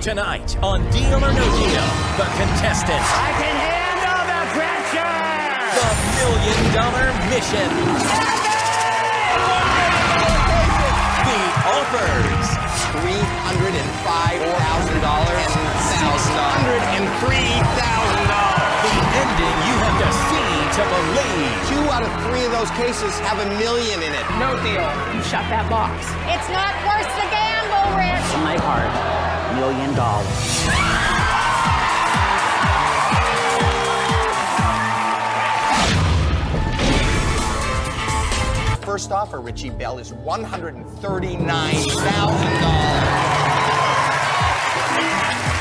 Tonight on Deal or No Deal, the contestants. I can handle the pressure! The $1 million mission. The offers. $305,000 and $103,000. The ending you have to see to believe. 2 out of 3 of those cases have $1 million in it. No deal. You shut that box. It's not worth the gamble, Rich. In my heart, $1 million. First offer, Richie Bell, is $139,000.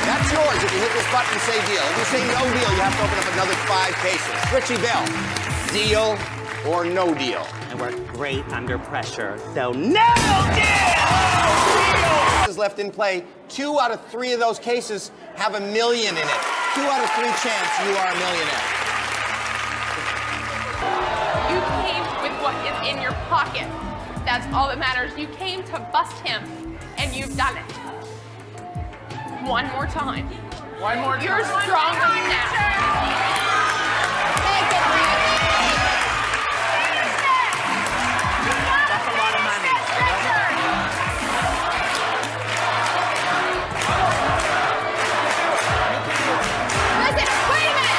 That's yours if you hit this button and say deal. If you say no deal, you have to open up another 5 cases. Richie Bell, deal or no deal? I work great under pressure, so no deal! Is left in play. 2 out of 3 of those cases have $1 million in it. 2 out of 3 chance you are a millionaire. You came with what is in your pocket. That's all that matters. You came to bust him, and you've done it. One more time. One more time. You're stronger than that. Take it, Rich. That's a lot of money. Listen, wait a minute.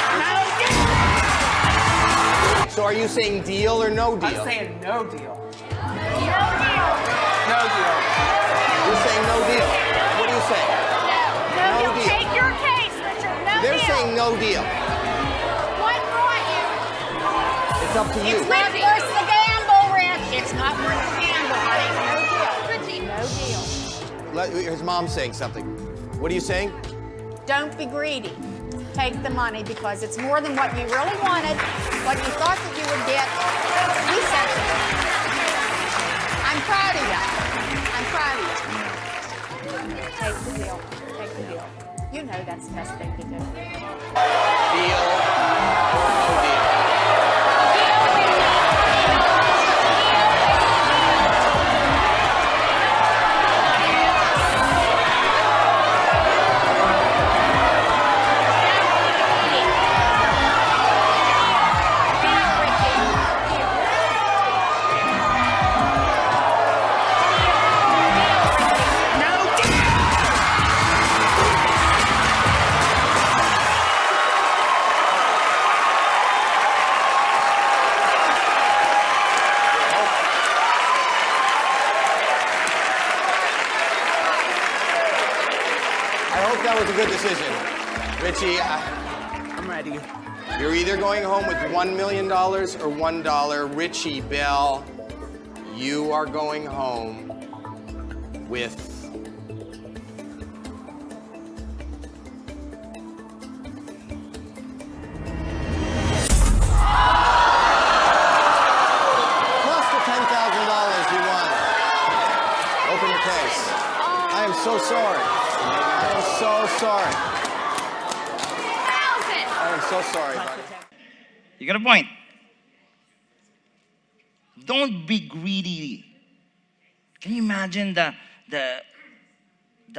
So are you saying deal or no deal? I'm saying no deal. No deal. No deal. You're saying no deal. What do you say? No No deal. deal. Take your case, Richard. No They're deal. saying no deal. What brought you? It's up to you. It's not worth the gamble, Rich. It's not worth the gamble, honey. No deal. Richie. No deal. His mom's saying something. What are you saying? Don't be greedy. Take the money because it's more than what you really wanted, what you thought that you would get. Be sensible. I'm proud of you. I'm proud of you. Take the deal. Take the deal. You know that's the best thing to do. Deal or no deal? I hope that was a good decision. Richie, I'm ready. you're either going home with $1 million or $1. Richie Bell, you are going home with plus the $10,000 you won. Open the case. I am so sorry. I am so sorry. I am so sorry, buddy. You got a point. Don't be greedy. Can you imagine the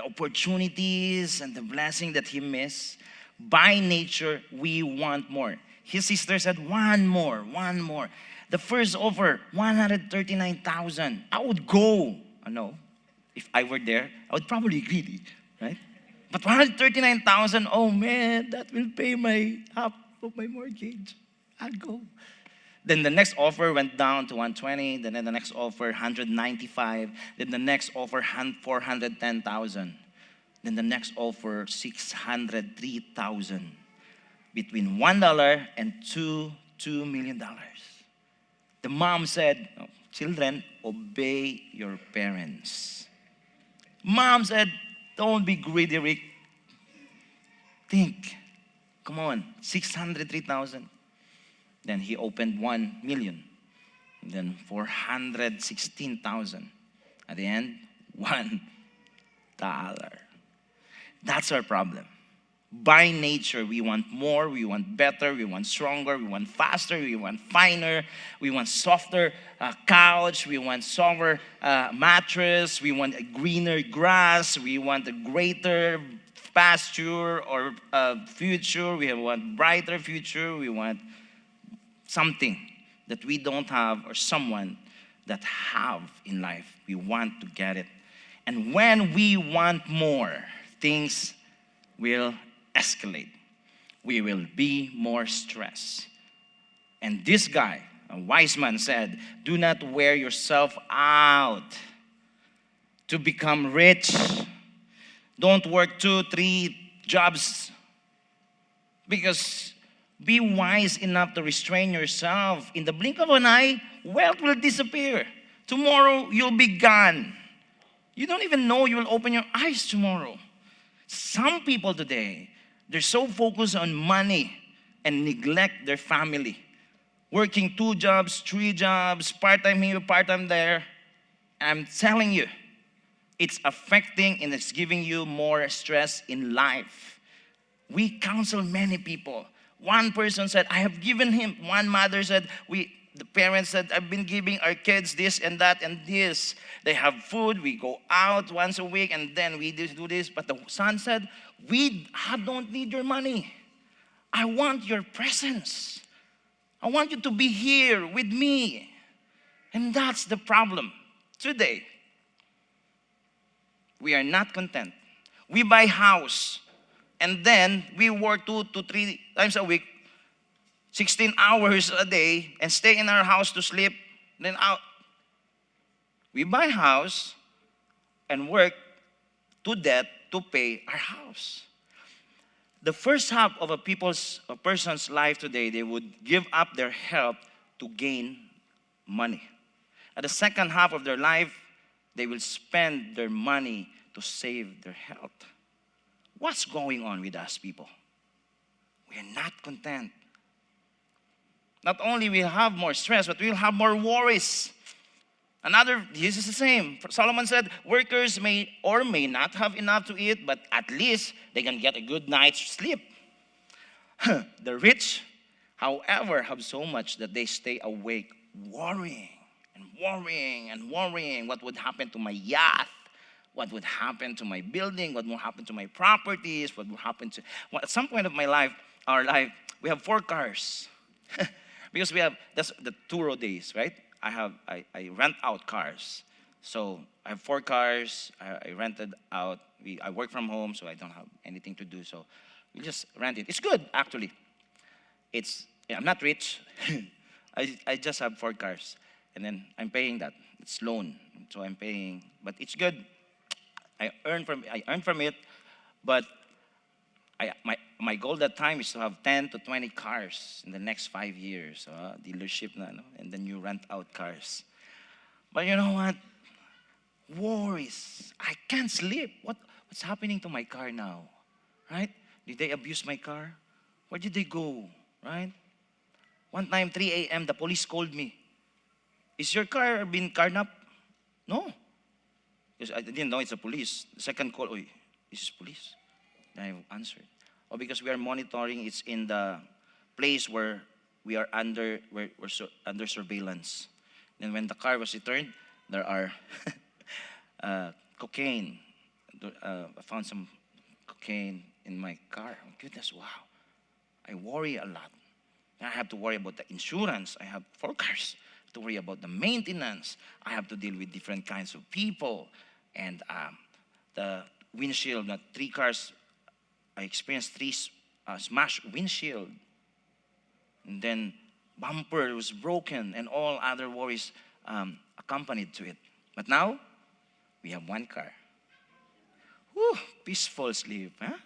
opportunities and the blessing that he missed? By nature, we want more. His sister said, one more. The first offer, 139,000. I would go. I know. If I were there, I would probably be greedy, right? But 139,000, oh man, that will pay my half of my mortgage. I'll go. Then the next offer went down to 120. Then the next offer, 195. Then the next offer, 410,000. Then the next offer, 603,000. Between $1 and $2 million. The mom said, oh, children, obey your parents. Mom said, don't be greedy, Rick. Think. Come on, 603,000. Then he opened 1 million. Then 416,000. At the end, $1. That's our problem. By nature, we want more, we want better, we want stronger, we want faster, we want finer, we want softer couch, we want softer mattress, we want a greener grass, we want a greater pasture or future. We want brighter future. We want something that we don't have or someone that have in life. We want to get it. And when we want more, things will escalate. We will be more stressed. And this guy, a wise man, said, do not wear yourself out to become rich. Don't work 2, 3 jobs, because be wise enough to restrain yourself. In the blink of an eye, wealth will disappear. Tomorrow, you'll be gone. You don't even know you will open your eyes tomorrow. Some people today, they're so focused on money and neglect their family. Working 2 jobs, 3 jobs, part-time here, part-time there. I'm telling you, it's affecting and it's giving you more stress in life. We counsel many people. One person said, I have given him. One mother said, the parents said, I've been giving our kids this and that and this. They have food. We go out once a week and then we do this. But the son said, I don't need your money. I want your presence. I want you to be here with me. And that's the problem today. We are not content. We buy house and then we work 2 to 3 times a week, 16 hours a day, and stay in our house to sleep, then out. We buy house and work to debt to pay our house. The first half of a person's life today, they would give up their health to gain money. At the second half of their life, they will spend their money to save their health. What's going on with us, people? We are not content. Not only will we have more stress, but we'll have more worries. This is the same. Solomon said, workers may or may not have enough to eat, but at least they can get a good night's sleep. The rich, however, have so much that they stay awake worrying and worrying and worrying. What would happen to my yacht? What would happen to my building? What will happen to my properties? What will happen to... Well, at some point of our life, we have 4 cars. Because that's the 2 days, right? I rent out cars. So I have 4 cars. I rented out. I work from home, so I don't have anything to do. So we just rent it. It's good, actually. I'm not rich. I just have 4 cars. And then I'm paying that. It's loan. So I'm paying. But it's good. I earn from it. But my goal that time is to have 10 to 20 cars in the next 5 years. Dealership and then you rent out cars. But you know what? Worries. I can't sleep. What's happening to my car now? Right? Did they abuse my car? Where did they go? Right? One time, 3 a.m., the police called me. Is your car been carnapped? No. Because I didn't know it's the police. The second call, this is police. Then I answered. Because we are monitoring, it's in the place where we are under surveillance. And when the car was returned, there are cocaine. I found some cocaine in my car. Oh, goodness, wow. I worry a lot. I have to worry about the insurance. I have 4 cars to worry about the maintenance. I have to deal with different kinds of people. And the windshield, the 3 cars, I experienced 3 smashed windshield. And then bumper was broken and all other worries accompanied to it. But now, we have 1 car. Whew, peaceful sleep, huh?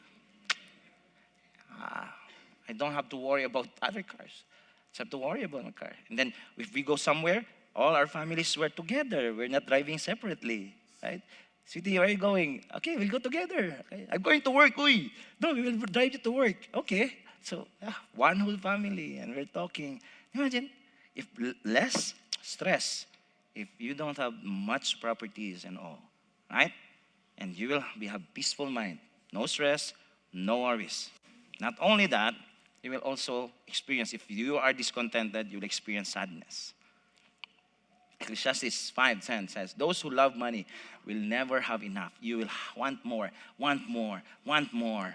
I don't have to worry about other cars. I just have to worry about my car. And then if we go somewhere, all our families were together. We're not driving separately, right? Sweetie, where are you going? Okay, we'll go together. Okay. I'm going to work. Uy, no, we will drive you to work. Okay. So, one whole family, and we're talking. Imagine, if less stress, if you don't have much properties and all, right? And you will have peaceful mind. No stress, no worries. Not only that, you will also experience, if you are discontented, you'll experience sadness. Ecclesiastes 5:10 says, those who love money will never have enough. You will want more, want more, want more.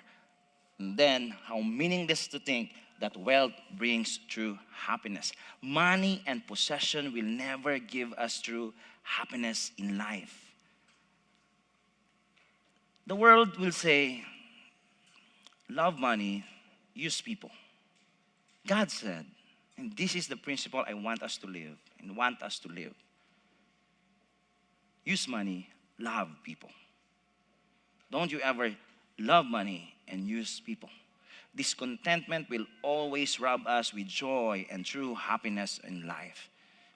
And then, how meaningless to think that wealth brings true happiness. Money and possession will never give us true happiness in life. The world will say, love money, use people. God said, and this is the principle I want us to live and want us to live. Use money, love people. Don't you ever love money and use people. Discontentment will always rob us with joy and true happiness in life.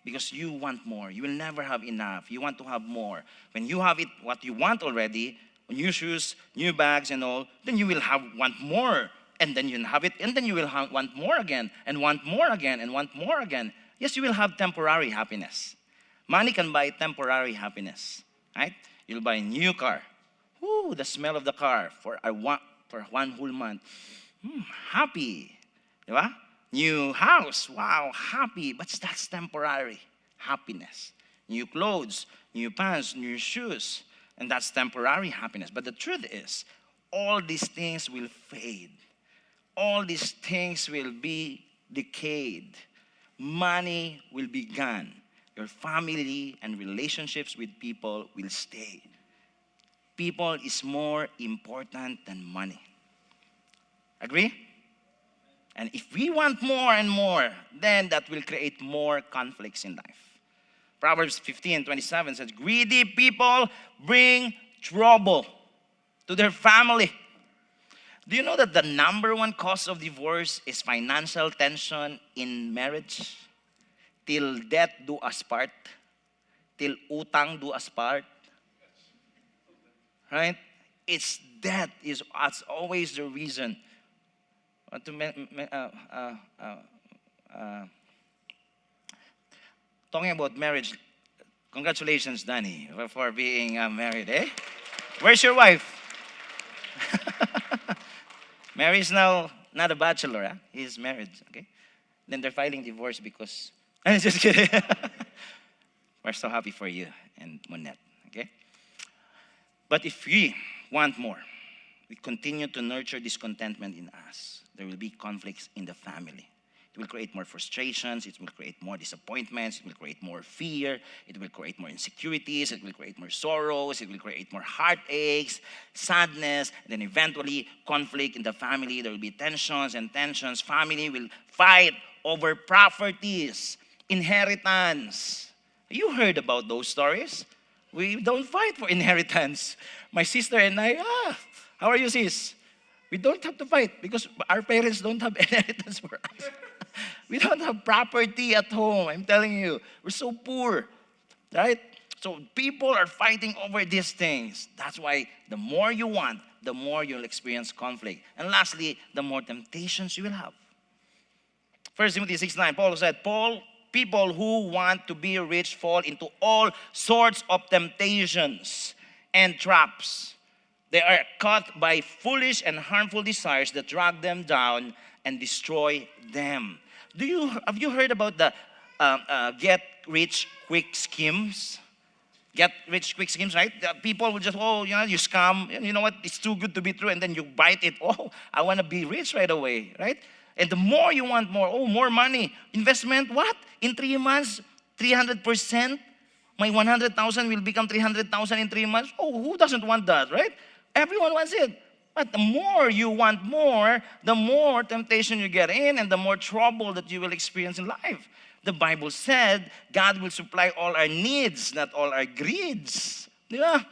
Because you want more. You will never have enough. You want to have more. When you have it, what you want already, new shoes, new bags and all, then you will want more. And then you'll have it, and then you will want more again, and want more again, and want more again. Yes, you will have temporary happiness. Money can buy temporary happiness, right? You'll buy a new car. Ooh, the smell of the car for one whole month. Happy. Diba? New house. Wow, happy. But that's temporary happiness. New clothes, new pants, new shoes. And that's temporary happiness. But the truth is, all these things will fade. All these things will be decayed. Money will be gone. Your family and relationships with people will stay. People is more important than money. Agree? And if we want more and more, then that will create more conflicts in life. Proverbs 15:27 says, greedy people bring trouble to their family. Do you know that the number one cause of divorce is financial tension in marriage? Till death do us part. Till utang do us part. Right? It's death is always the reason. Talking about marriage, congratulations, Danny, for being married. Eh? Where's your wife? Mary is now not a bachelor. Huh? He's married. Okay. Then they're filing divorce because. I'm just kidding. We're so happy for you and Monette. Okay. But if we want more, we continue to nurture discontentment in us. There will be conflicts in the family. It will create more frustrations. It will create more disappointments. It will create more fear. It will create more insecurities. It will create more sorrows. It will create more heartaches, sadness, and then eventually conflict in the family. There will be tensions and tensions. Family will fight over properties, inheritance. You heard about those stories? We don't fight for inheritance. My sister and I, how are you, sis? We don't have to fight because our parents don't have inheritance for us. We don't have property at home. I'm telling you, we're so poor, right? So people are fighting over these things. That's why the more you want, the more you'll experience conflict. And lastly, the more temptations you will have. 1 Timothy 6:9, Paul said, people who want to be rich fall into all sorts of temptations and traps. They are caught by foolish and harmful desires that drag them down and destroy them. Have you heard about the get rich quick schemes? Get rich quick schemes, right? The people will just, you scam. You know what? It's too good to be true. And then you bite it. Oh, I want to be rich right away, right? And the more you want more, more money. Investment, what? In 3 months, 300%. My 100,000 will become 300,000 in 3 months. Oh, who doesn't want that, right? Everyone wants it. But the more you want more, the more temptation you get in and the more trouble that you will experience in life. The Bible said God will supply all our needs, not all our greeds. Yeah.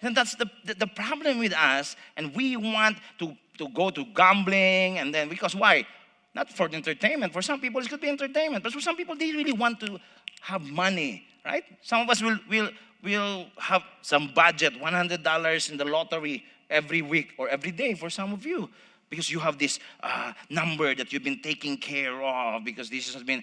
And that's the problem with us. And we want to go to gambling and then, because why? Not for entertainment. For some people, it could be entertainment. But for some people, they really want to have money, right? Some of us will have some budget, $100 in the lottery every week or every day for some of you. Because you have this number that you've been taking care of. Because this has been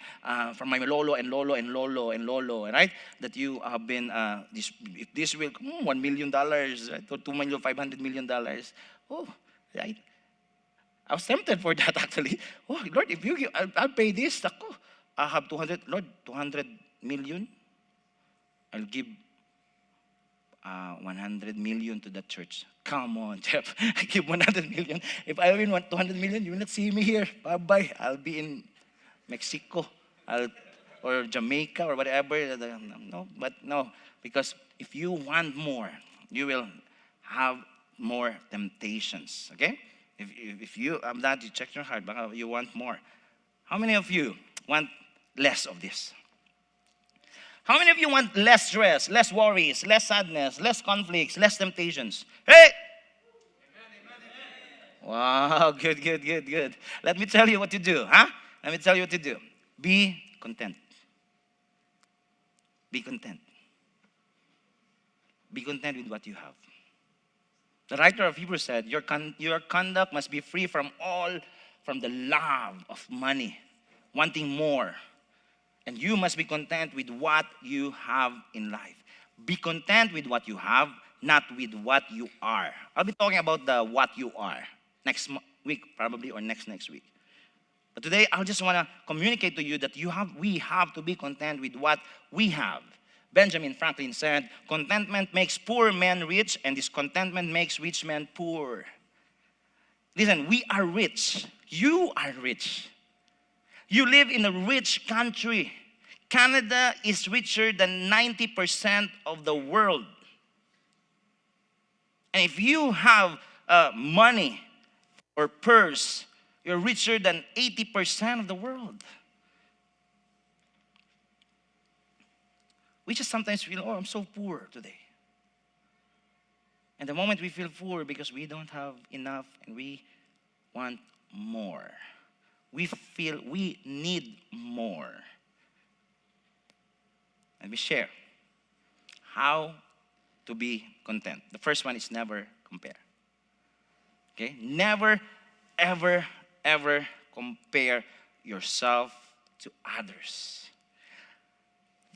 from my lolo and lolo and lolo and lolo, right? That you have been, if this will, $1 million, right? Or $500 million. Oh, right? I was tempted for that actually. Oh, Lord, if you give, I'll pay this. I'll have 200, Lord, 200 million. I'll give 100 million to that church. Come on, Jeff. I give 100 million. If I win 200 million, you will not see me here. Bye-bye. I'll be in Mexico or Jamaica or whatever. No, but no. Because if you want more, you will have more temptations. Okay? If you, I'm not, you check your heart, but you want more. How many of you want less of this? How many of you want less stress, less worries, less sadness, less conflicts, less temptations? Hey! Wow, good. Let me tell you what to do, huh? Let me tell you what to do. Be content. Be content. Be content with what you have. The writer of Hebrews said, your conduct must be free from the love of money, wanting more. And you must be content with what you have in life. Be content with what you have, not with what you are. I'll be talking about the what you are next week, probably, or next week. But today, I just want to communicate to you that we have to be content with what we have. Benjamin Franklin said, contentment makes poor men rich, and discontentment makes rich men poor. Listen, we are rich. You are rich. You live in a rich country. Canada is richer than 90% of the world. And if you have money or purse, you're richer than 80% of the world. We just sometimes feel, oh, I'm so poor today. And the moment we feel poor because we don't have enough and we want more. We feel we need more. Let me share how to be content. The first one is never compare. Okay? Never, ever compare yourself to others.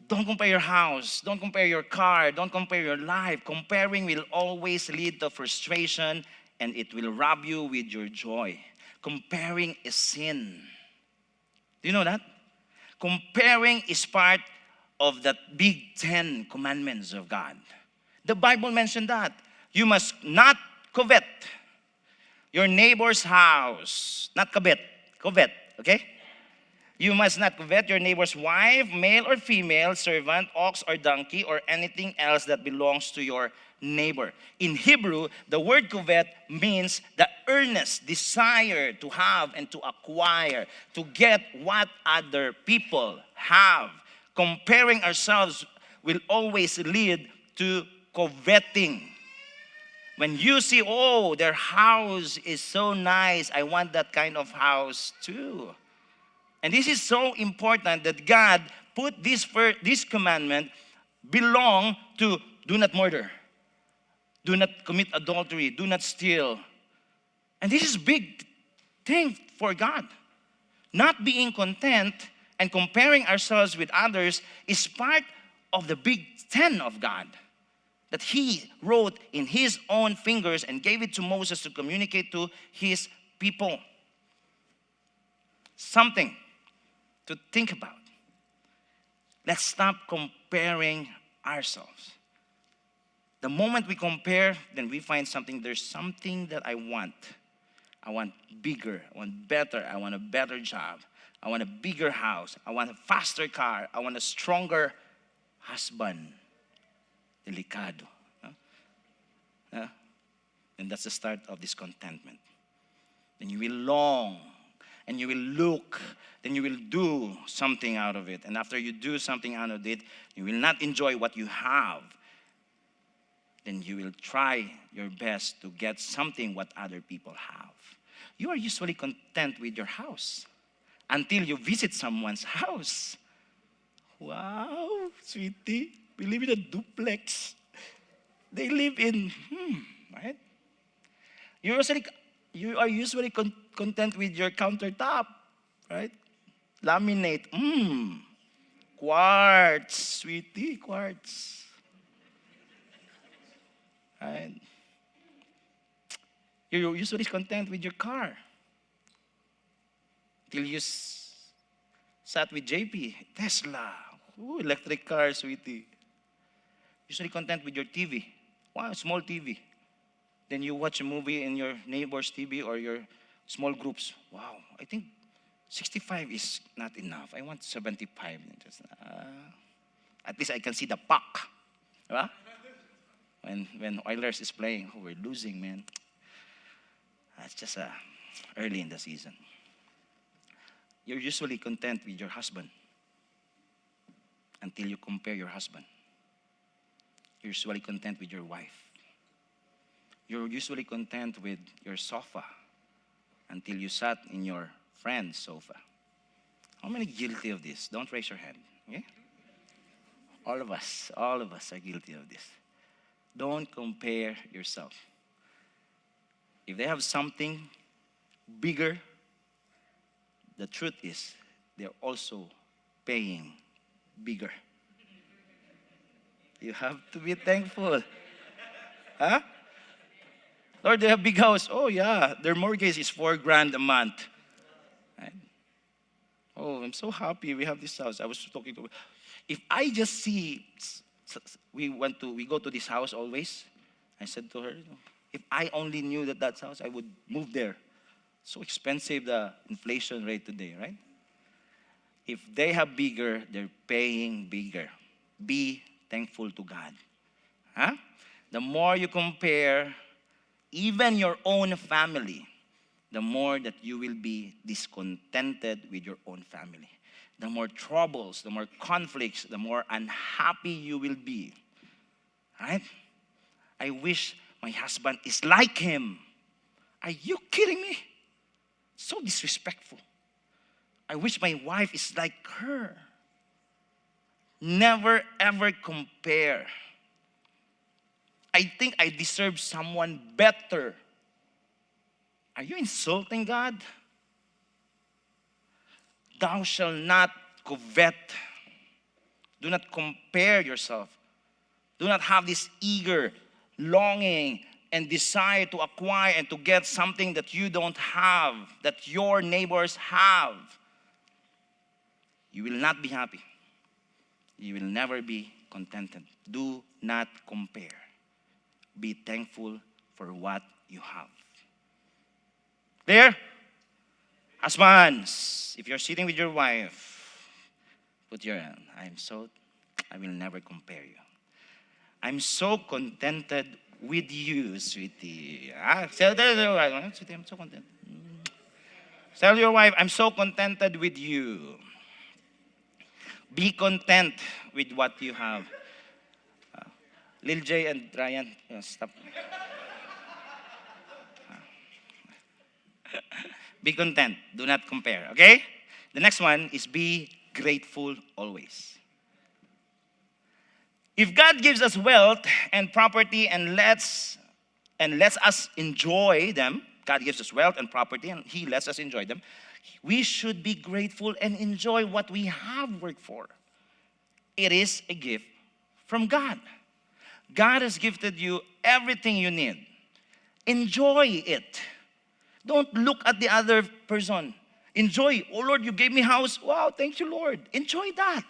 Don't compare your house. Don't compare your car. Don't compare your life. Comparing will always lead to frustration and it will rob you with your joy. Comparing is sin. Do you know that? Comparing is part of the big 10 commandments of God. The Bible mentioned that. You must not covet your neighbor's house. Not covet, okay? You must not covet your neighbor's wife, male or female, servant, ox or donkey, or anything else that belongs to your neighbor. In Hebrew, the word covet means the earnest desire to have and to acquire, to get what other people have. Comparing ourselves will always lead to coveting. When you see, oh, their house is so nice, I want that kind of house too. And this is so important that God put this commandment belong to do not murder, do not commit adultery, do not steal. And this is big thing for God. Not being content and comparing ourselves with others is part of the big 10 of God that He wrote in His own fingers and gave it to Moses to communicate to His people. Something to think about. Let's stop comparing ourselves. The moment we compare, then we find something. There's something that I want. I want bigger. I want better. I want a better job. I want a bigger house. I want a faster car. I want a stronger husband. Delicado. And that's the start of discontentment. Then you will long. And you will look, then you will do something out of it. And after you do something out of it, you will not enjoy what you have. Then you will try your best to get something what other people have. You are usually content with your house until you visit someone's house. Wow, sweetie, we live in a duplex. They live in, right? You are usually content with your countertop, right? Laminate, quartz, sweetie, quartz. Right? You're usually content with your car. Till you sat with JP, Tesla, electric car, sweetie. Usually content with your TV. Wow, small TV. Then you watch a movie in your neighbor's TV or your small groups. Wow, I think 65 is not enough. I want 75. At least I can see the puck. Diba? When Oilers is playing, oh, we're losing, man. That's just early in the season. You're usually content with your husband until you compare your husband. You're usually content with your wife. You're usually content with your sofa until you sat in your friend's sofa. How many guilty of this? Don't raise your hand. Okay? All of us are guilty of this. Don't compare yourself. If they have something bigger, the truth is they're also paying bigger. You have to be thankful. Huh? Lord, they have big house. Oh yeah, their mortgage is $4,000 a month. Right? Oh, I'm so happy we have this house. I was talking to, if I just see, we go to this house always. I said to her, if I only knew that house, I would move there. So expensive the inflation rate today, right? If they have bigger, they're paying bigger. Be thankful to God. Huh? The more you compare, even your own family, the more that you will be discontented with your own family. The more troubles, the more conflicts, the more unhappy you will be. Right? I wish my husband is like him. Are you kidding me? So disrespectful. I wish my wife is like her. Never ever compare. I think I deserve someone better. Are you insulting God? Thou shalt not covet. Do not compare yourself. Do not have this eager longing and desire to acquire and to get something that you don't have, that your neighbors have. You will not be happy. You will never be contented. Do not compare. Be thankful for what you have. There? Husbands, if you're sitting with your wife, put your hand. I will never compare you. I'm so contented with you, sweetie. Tell your wife, sweetie, I'm so content. Tell your wife, I'm so contented with you. Be content with what you have. Lil J and Ryan, stop. Be content. Do not compare. Okay? The next one is be grateful always. If God gives us wealth and property and lets us enjoy them, God gives us wealth and property and He lets us enjoy them, we should be grateful and enjoy what we have worked for. It is a gift from God. God has gifted you everything you need. Enjoy it. Don't look at the other person. Enjoy. Oh Lord, you gave me house. Wow, thank you, Lord. Enjoy that.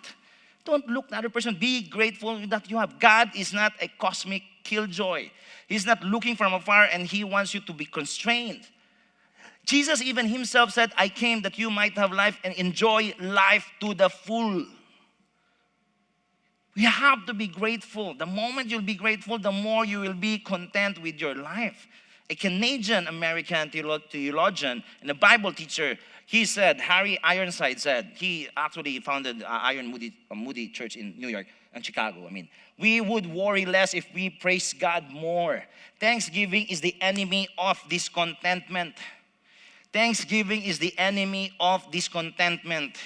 Don't look at the other person. Be grateful that you have. God is not a cosmic killjoy. He's not looking from afar and He wants you to be constrained. Jesus even Himself said, I came that you might have life and enjoy life to the full. We have to be grateful. The moment you'll be grateful, the more you will be content with your life. A Canadian-American theologian and a Bible teacher, he said, Harry Ironside said, he actually founded Moody Church in New York and Chicago. We would worry less if we praise God more. Thanksgiving is the enemy of discontentment. Thanksgiving is the enemy of discontentment.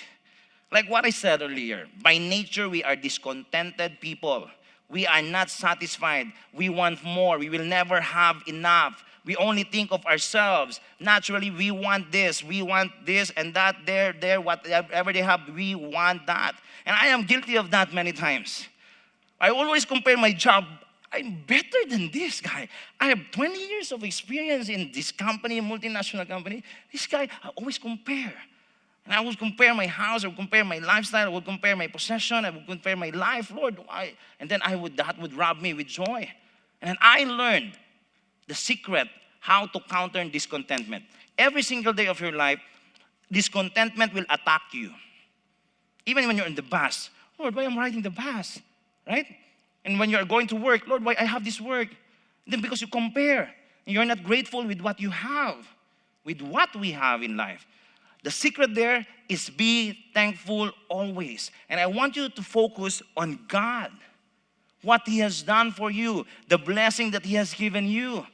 Like what I said earlier, by nature we are discontented people. We are not satisfied. We want more. We will never have enough. We only think of ourselves. Naturally, we want this and that, there, whatever they have, we want that. And I am guilty of that many times. I always compare my job. I'm better than this guy. I have 20 years of experience in this company, multinational company. This guy, I always compare. And I would compare my house, I would compare my lifestyle, I would compare my possession, I would compare my life, Lord, why? And then that would rob me with joy. And then I learned the secret how to counter discontentment. Every single day of your life, discontentment will attack you. Even when you're in the bus, Lord, why am I riding the bus? Right? And when you're going to work, Lord, why I have this work? Then because you compare, and you're not grateful with what you have, with what we have in life. The secret there is be thankful always. And I want you to focus on God, what He has done for you, the blessing that He has given you.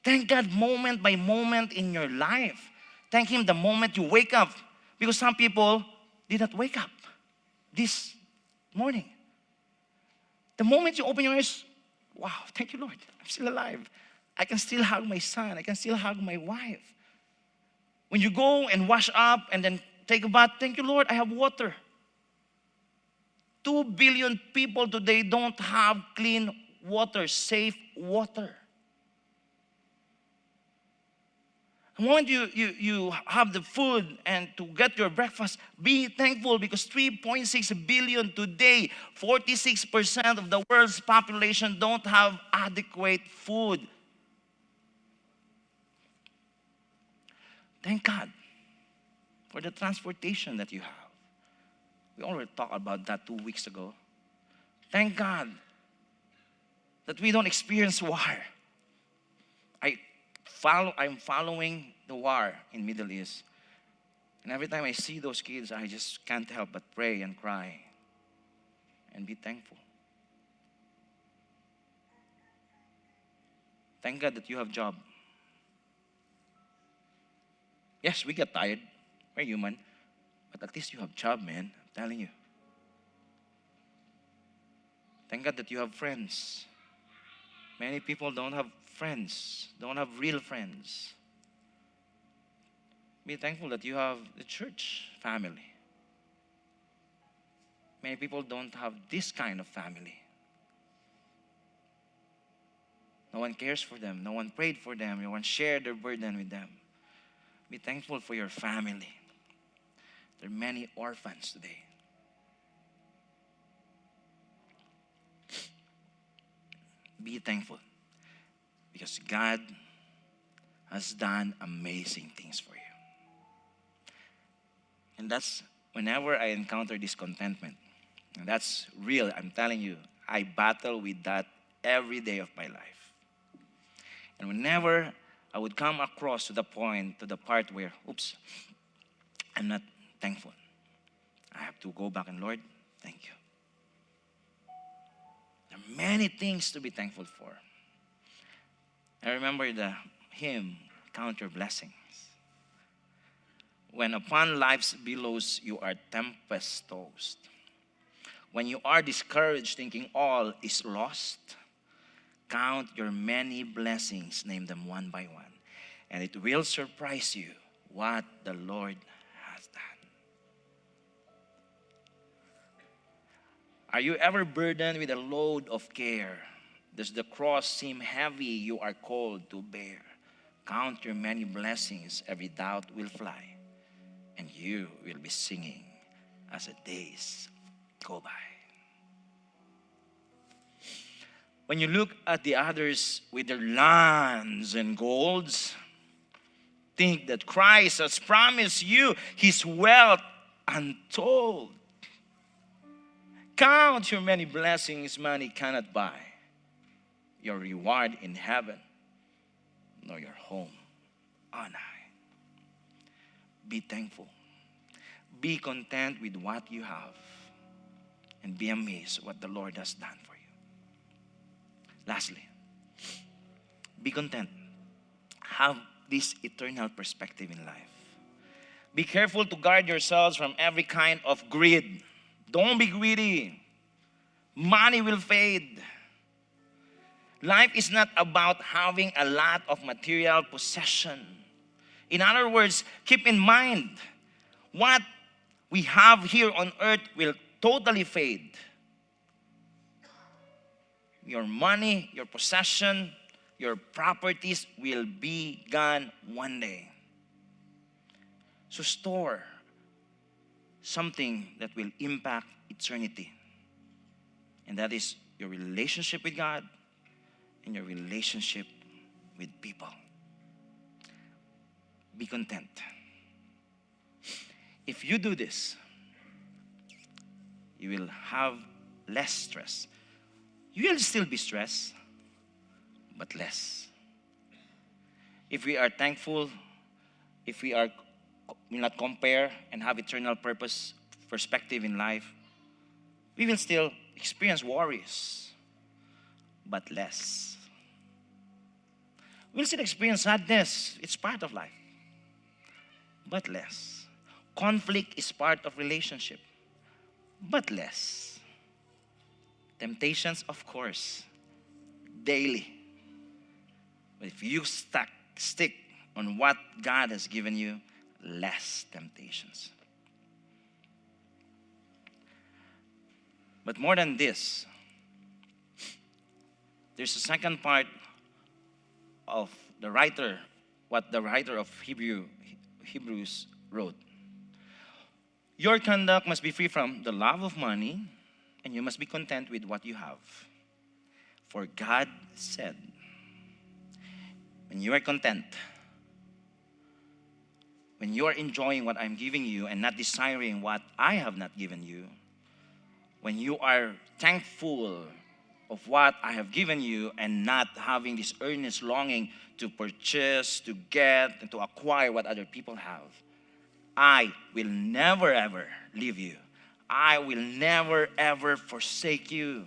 Thank God moment by moment in your life. Thank Him the moment you wake up. Because some people did not wake up this morning. The moment you open your eyes, wow, thank you, Lord, I'm still alive. I can still hug my son. I can still hug my wife. When you go and wash up and then take a bath, thank you, Lord, I have water. 2 billion people today don't have clean water, safe water. The moment you have the food and to get your breakfast, be thankful because 3.6 billion today, 46% of the world's population don't have adequate food. Thank God for the transportation that you have. We already talked about that 2 weeks ago. Thank God that we don't experience war. I'm following the war in Middle East. And every time I see those kids, I just can't help but pray and cry and be thankful. Thank God that you have a job. Yes, we get tired. We're human. But at least you have a job, man. I'm telling you. Thank God that you have friends. Many people don't have friends, don't have real friends. Be thankful that you have the church family. Many people don't have this kind of family. No one cares for them. No one prayed for them. No one shared their burden with them. Be thankful for your family. There are many orphans today. Be thankful because God has done amazing things for you. And that's whenever I encounter discontentment, and that's real, I'm telling you, I battle with that every day of my life. And whenever I would come across to the part where, I'm not thankful. I have to go back and Lord, thank you. There are many things to be thankful for. I remember the hymn, Count Your Blessings. When upon life's billows you are tempest-tossed, when you are discouraged thinking all is lost, count your many blessings, name them one by one, and it will surprise you what the Lord has done. Are you ever burdened with a load of care? Does the cross seem heavy you are called to bear? Count your many blessings, every doubt will fly, and you will be singing as the days go by. When you look at the others with their lands and golds, think that Christ has promised you His wealth untold. Count your many blessings money cannot buy, your reward in heaven, nor your home on high. Be thankful. Be content with what you have, and be amazed what the Lord has done for you. Lastly, be content. Have this eternal perspective in life. Be careful to guard yourselves from every kind of greed. Don't be greedy. Money will fade. Life is not about having a lot of material possession. In other words, keep in mind, what we have here on earth will totally fade. Your money, your possession, your properties will be gone one day. So store something that will impact eternity. And that is your relationship with God and your relationship with people. Be content. If you do this, you will have less stress. You will still be stressed, but less. If we are thankful, if we will not compare and have eternal purpose, perspective in life, we will still experience worries, but less. We'll still experience sadness. It's part of life, but less. Conflict is part of relationship, but less. Temptations, of course, daily. But if you stick on what God has given you, less temptations. But more than this, there's a second part of the writer, what the writer of Hebrews wrote. Your conduct must be free from the love of money, and you must be content with what you have. For God said, when you are content, when you are enjoying what I'm giving you and not desiring what I have not given you, when you are thankful of what I have given you and not having this earnest longing to purchase, to get, and to acquire what other people have, I will never ever leave you. I will never ever forsake you.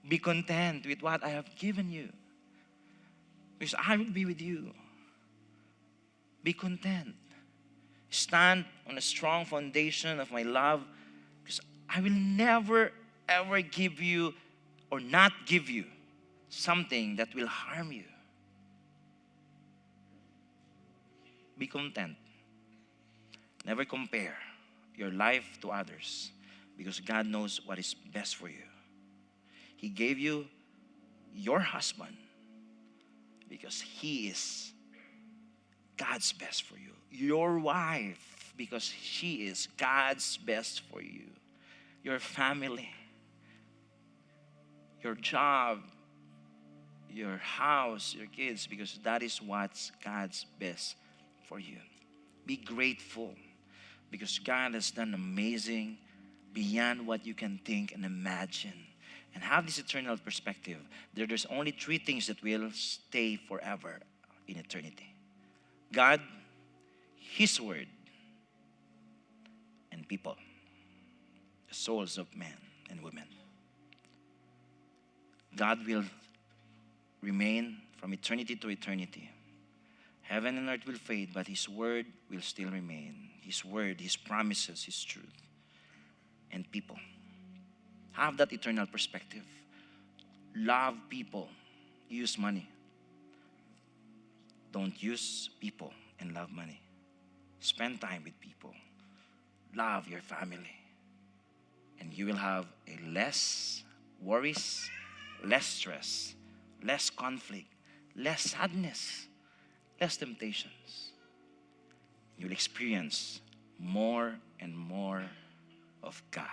Be content with what I have given you, because I will be with you. Be content. Stand on a strong foundation of my love, because I will never ever give you or not give you something that will harm you. Be content. Never compare your life to others, because God knows what is best for you. He gave you your husband because he is God's best for you. Your wife because she is God's best for you. Your family, your job, your house, your kids, because that is what's God's best for you. Be grateful, because God has done amazing beyond what you can think and imagine. And have this eternal perspective. There's only three things that will stay forever in eternity: God, His Word, and people, the souls of men and women. God will remain from eternity to eternity. Heaven and earth will fade, but His Word will still remain. His Word, His promises, His truth, and people. Have that eternal perspective. Love people. Use money. Don't use people and love money. Spend time with people. Love your family. And you will have a less worries, less stress, less conflict, less sadness, less temptations. You'll experience more and more of God.